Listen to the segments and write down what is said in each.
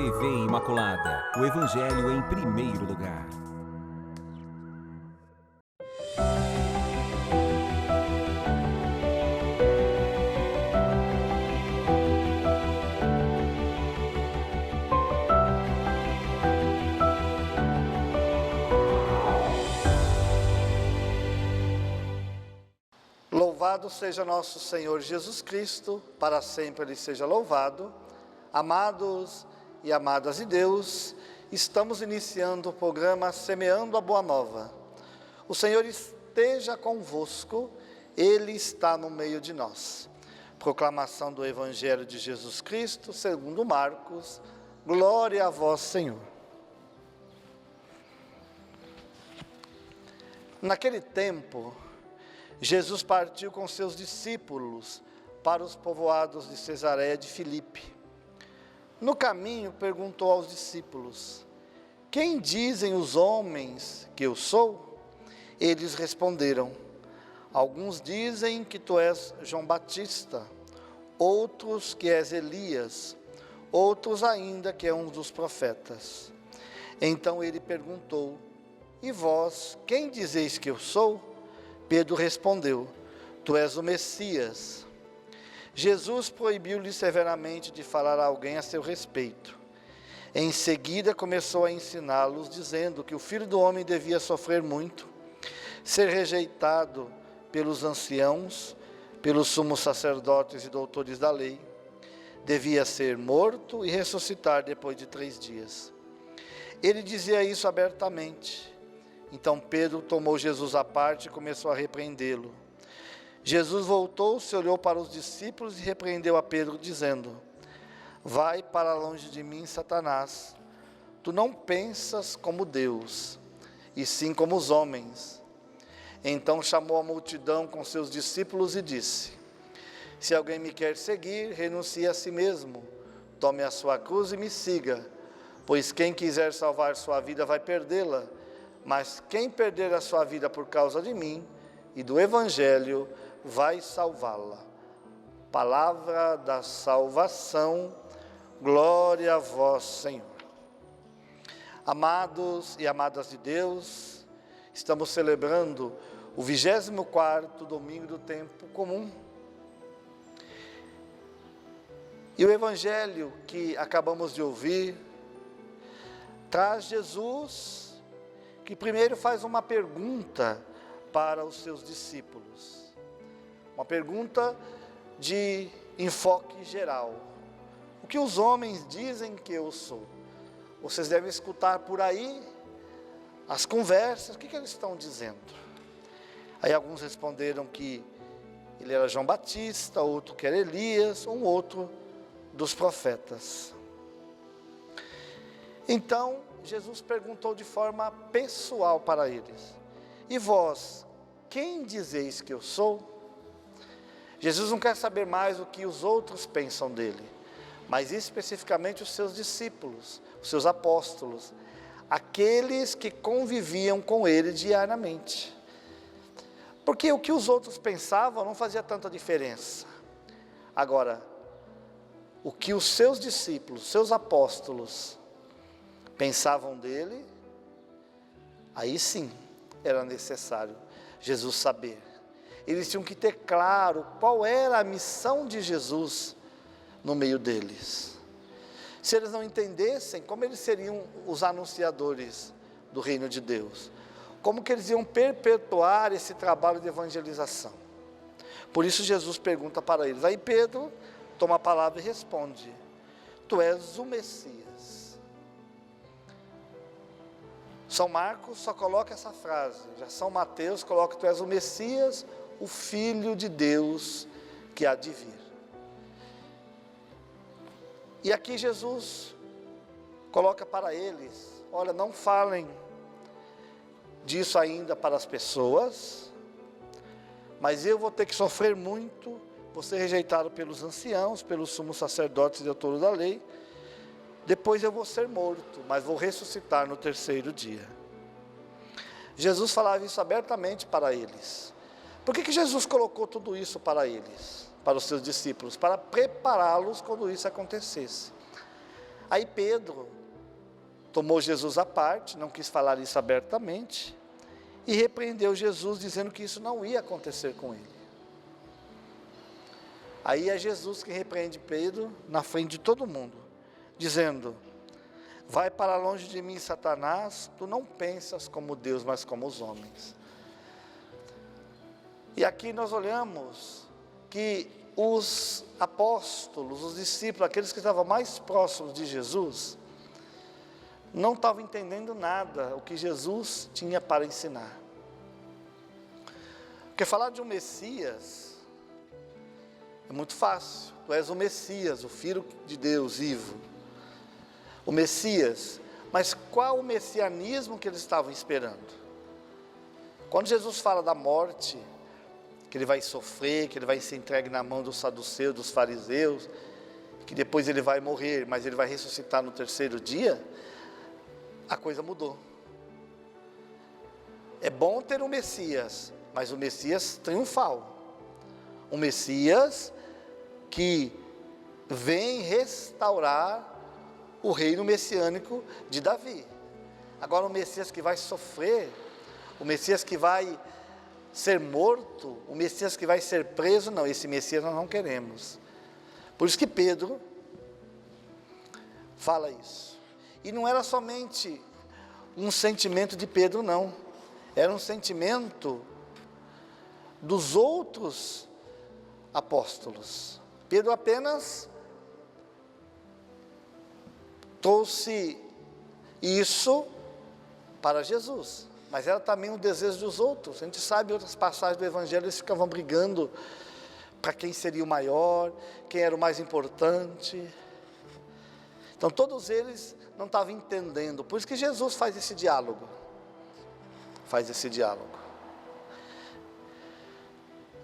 TV Imaculada, o Evangelho em primeiro lugar. Louvado seja nosso Senhor Jesus Cristo, para sempre Ele seja louvado. Amados e amadas de Deus, estamos iniciando o programa Semeando a Boa Nova. O Senhor esteja convosco, Ele está no meio de nós. Proclamação do Evangelho de Jesus Cristo, segundo Marcos. Glória a vós, Senhor. Naquele tempo, Jesus partiu com seus discípulos para os povoados de Cesareia de Filipe. No caminho, perguntou aos discípulos: quem dizem os homens que eu sou? Eles responderam: alguns dizem que tu és João Batista, outros que és Elias, outros ainda que é um dos profetas. Então ele perguntou: e vós, quem dizeis que eu sou? Pedro respondeu: tu és o Messias. Jesus proibiu-lhe severamente de falar a alguém a seu respeito. Em seguida começou a ensiná-los, dizendo que o Filho do Homem devia sofrer muito, ser rejeitado pelos anciãos, pelos sumos sacerdotes e doutores da lei, devia ser morto e ressuscitar depois de 3 dias. Ele dizia isso abertamente. Então Pedro tomou Jesus à parte e começou a repreendê-lo. Jesus voltou-se, olhou para os discípulos e repreendeu a Pedro, dizendo: vai para longe de mim, Satanás. Tu não pensas como Deus, e sim como os homens. Então chamou a multidão com seus discípulos e disse: se alguém me quer seguir, renuncie a si mesmo, tome a sua cruz e me siga. Pois quem quiser salvar sua vida vai perdê-la, mas quem perder a sua vida por causa de mim e do Evangelho vai salvá-la. Palavra da salvação, glória a vós, Senhor. Amados e amadas de Deus, estamos celebrando o 24º domingo do tempo comum. E o Evangelho que acabamos de ouvir traz Jesus, que primeiro faz uma pergunta para os seus discípulos. Uma pergunta de enfoque geral. O que os homens dizem que eu sou? Vocês devem escutar por aí as conversas, o que eles estão dizendo? Aí alguns responderam que ele era João Batista, outro que era Elias, um outro dos profetas. Então, Jesus perguntou de forma pessoal para eles: e vós, quem dizeis que eu sou? Jesus não quer saber mais o que os outros pensam dele, mas especificamente os seus discípulos, os seus apóstolos, aqueles que conviviam com ele diariamente. Porque o que os outros pensavam não fazia tanta diferença. Agora, o que os seus discípulos, seus apóstolos, pensavam dele, aí sim era necessário Jesus saber. Eles tinham que ter claro qual era a missão de Jesus no meio deles. Se eles não entendessem, como eles seriam os anunciadores do reino de Deus? Como que eles iam perpetuar esse trabalho de evangelização? Por isso Jesus pergunta para eles. Aí Pedro toma a palavra e responde: tu és o Messias. São Marcos só coloca essa frase, já São Mateus coloca: tu és o Messias, o Filho de Deus que há de vir. E aqui Jesus coloca para eles: olha, não falem disso ainda para as pessoas, mas eu vou ter que sofrer muito, vou ser rejeitado pelos anciãos, pelos sumos sacerdotes e doutores da lei, depois eu vou ser morto, mas vou ressuscitar no 3º dia. Jesus falava isso abertamente para eles. Por que Jesus colocou tudo isso para eles, para os seus discípulos? Para prepará-los quando isso acontecesse. Aí Pedro tomou Jesus à parte, não quis falar isso abertamente, e repreendeu Jesus, dizendo que isso não ia acontecer com ele. Aí é Jesus que repreende Pedro na frente de todo mundo, dizendo: vai para longe de mim, Satanás, tu não pensas como Deus, mas como os homens. E aqui nós olhamos que os apóstolos, os discípulos, aqueles que estavam mais próximos de Jesus, não estavam entendendo nada o que Jesus tinha para ensinar. Porque falar de um Messias é muito fácil. Tu és o Messias, o Filho de Deus vivo. O Messias. Mas qual o messianismo que eles estavam esperando? Quando Jesus fala da morte, que ele vai sofrer, que ele vai ser entregue na mão dos saduceus, dos fariseus, que depois ele vai morrer, mas ele vai ressuscitar no terceiro dia, a coisa mudou. É bom ter um Messias, mas o Messias triunfal. Um Messias que vem restaurar o reino messiânico de Davi. Agora o Messias que vai sofrer, o Messias que vai ser morto, o Messias que vai ser preso, não, esse Messias nós não queremos. Por isso que Pedro fala isso. E não era somente um sentimento de Pedro, não. Era um sentimento dos outros apóstolos. Pedro apenas trouxe isso para Jesus, mas era também um desejo dos outros. A gente sabe outras passagens do Evangelho, eles ficavam brigando para quem seria o maior, quem era o mais importante. Então todos eles não estavam entendendo, por isso que Jesus faz esse diálogo.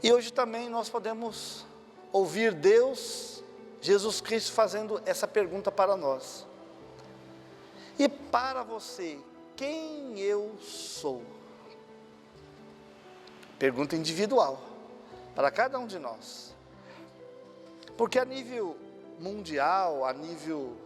E hoje também nós podemos ouvir Deus, Jesus Cristo, fazendo essa pergunta para nós. E para você, quem eu sou? Pergunta individual, para cada um de nós. Porque a nível mundial, a nível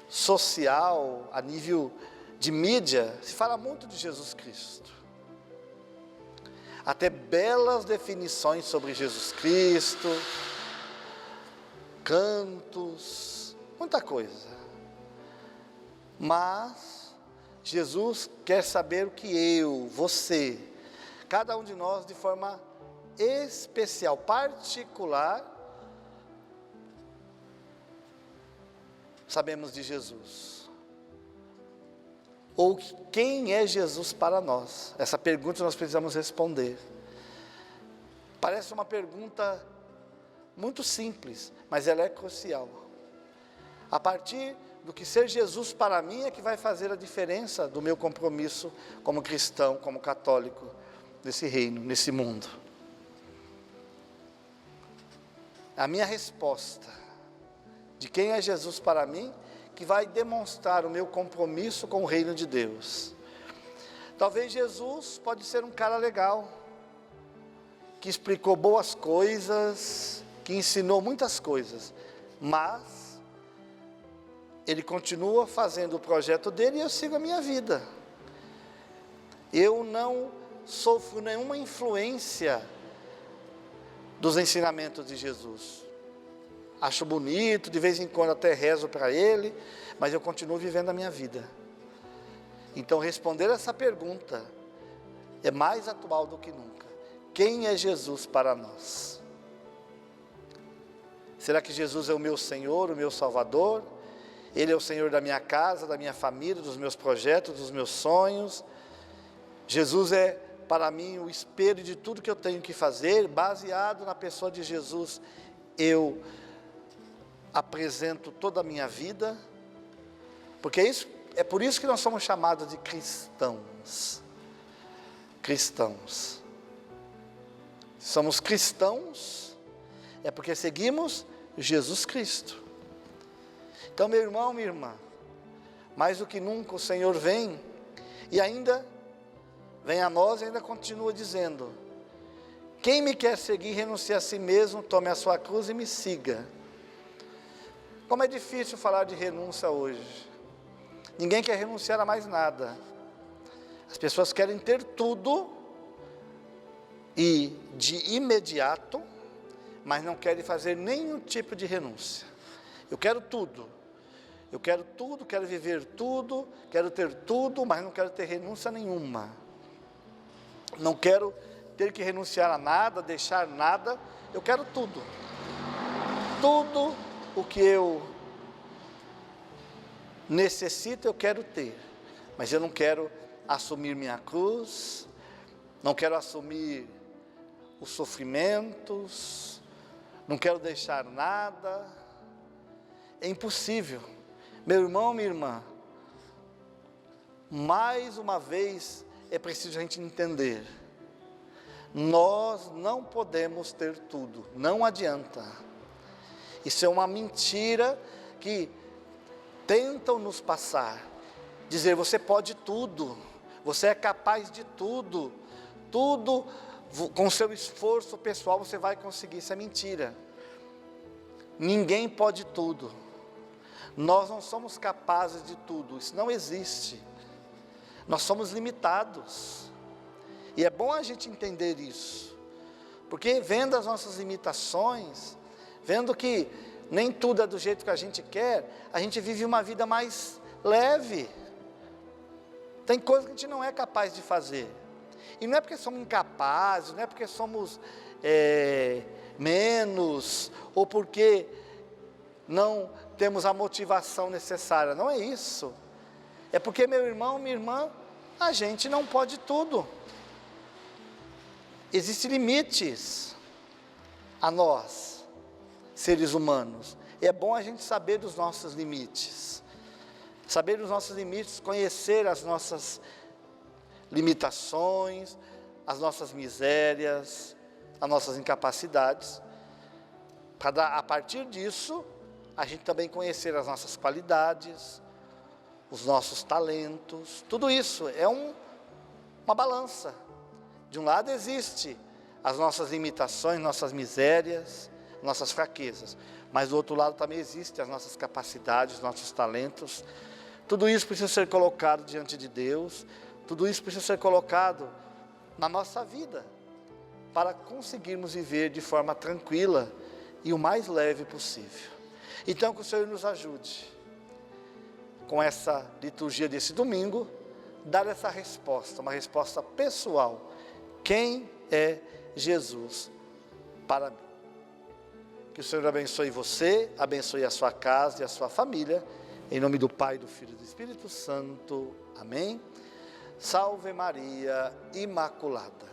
social, a nível de mídia, se fala muito de Jesus Cristo. Até belas definições sobre Jesus Cristo, cantos, muita coisa. Mas Jesus quer saber o que eu, você, cada um de nós de forma especial, particular, sabemos de Jesus. Ou quem é Jesus para nós? Essa pergunta nós precisamos responder. Parece uma pergunta muito simples, mas ela é crucial. A partir do que ser Jesus para mim é que vai fazer a diferença do meu compromisso como cristão, como católico, nesse reino, nesse mundo. A minha resposta de quem é Jesus para mim, que vai demonstrar o meu compromisso com o reino de Deus. Talvez Jesus pode ser um cara legal, que explicou boas coisas, que ensinou muitas coisas, mas ele continua fazendo o projeto dele e eu sigo a minha vida. Eu não sofro nenhuma influência dos ensinamentos de Jesus. Acho bonito, de vez em quando até rezo para ele, mas eu continuo vivendo a minha vida. Então responder essa pergunta é mais atual do que nunca. Quem é Jesus para nós? Será que Jesus é o meu Senhor, o meu Salvador? Ele é o Senhor da minha casa, da minha família, dos meus projetos, dos meus sonhos. Jesus é para mim o espelho de tudo que eu tenho que fazer. Baseado na pessoa de Jesus, eu apresento toda a minha vida. Porque é por isso que nós somos chamados de cristãos. Cristãos. Somos cristãos, é porque seguimos Jesus Cristo. Então, meu irmão, minha irmã, mais do que nunca o Senhor vem, e ainda vem a nós e ainda continua dizendo: quem me quer seguir, renuncie a si mesmo, tome a sua cruz e me siga. Como é difícil falar de renúncia hoje. Ninguém quer renunciar a mais nada. As pessoas querem ter tudo e de imediato, mas não querem fazer nenhum tipo de renúncia. Eu quero tudo, quero viver tudo, quero ter tudo, mas não quero ter renúncia nenhuma. Não quero ter que renunciar a nada, deixar nada, eu quero tudo. Tudo o que eu necessito eu quero ter, mas eu não quero assumir minha cruz, não quero assumir os sofrimentos, não quero deixar nada. É impossível. Meu irmão, minha irmã, mais uma vez é preciso a gente entender, nós não podemos ter tudo, não adianta. Isso é uma mentira que tentam nos passar, dizer você pode tudo, você é capaz de tudo, tudo com seu esforço pessoal você vai conseguir. Isso é mentira. Ninguém pode tudo, nós não somos capazes de tudo, isso não existe. Nós somos limitados, e é bom a gente entender isso, porque vendo as nossas limitações, vendo que nem tudo é do jeito que a gente quer, a gente vive uma vida mais leve. Tem coisas que a gente não é capaz de fazer, e não é porque somos incapazes, não é porque somos menos, ou porque não temos a motivação necessária, não é isso. É porque, meu irmão, minha irmã, a gente não pode tudo. Existem limites a nós, seres humanos. E é bom a gente saber dos nossos limites. Saber dos nossos limites, conhecer as nossas limitações, as nossas misérias, as nossas incapacidades. Para a partir disso, a gente também conhecer as nossas qualidades, os nossos talentos. Tudo isso é uma balança. De um lado existe as nossas limitações, nossas misérias, nossas fraquezas, mas do outro lado também existe as nossas capacidades, nossos talentos. Tudo isso precisa ser colocado diante de Deus, tudo isso precisa ser colocado na nossa vida, para conseguirmos viver de forma tranquila e o mais leve possível. Então, que o Senhor nos ajude, com essa liturgia desse domingo, dar essa resposta, uma resposta pessoal. Quem é Jesus para mim? Que o Senhor abençoe você, abençoe a sua casa e a sua família, em nome do Pai, do Filho e do Espírito Santo. Amém. Salve Maria Imaculada.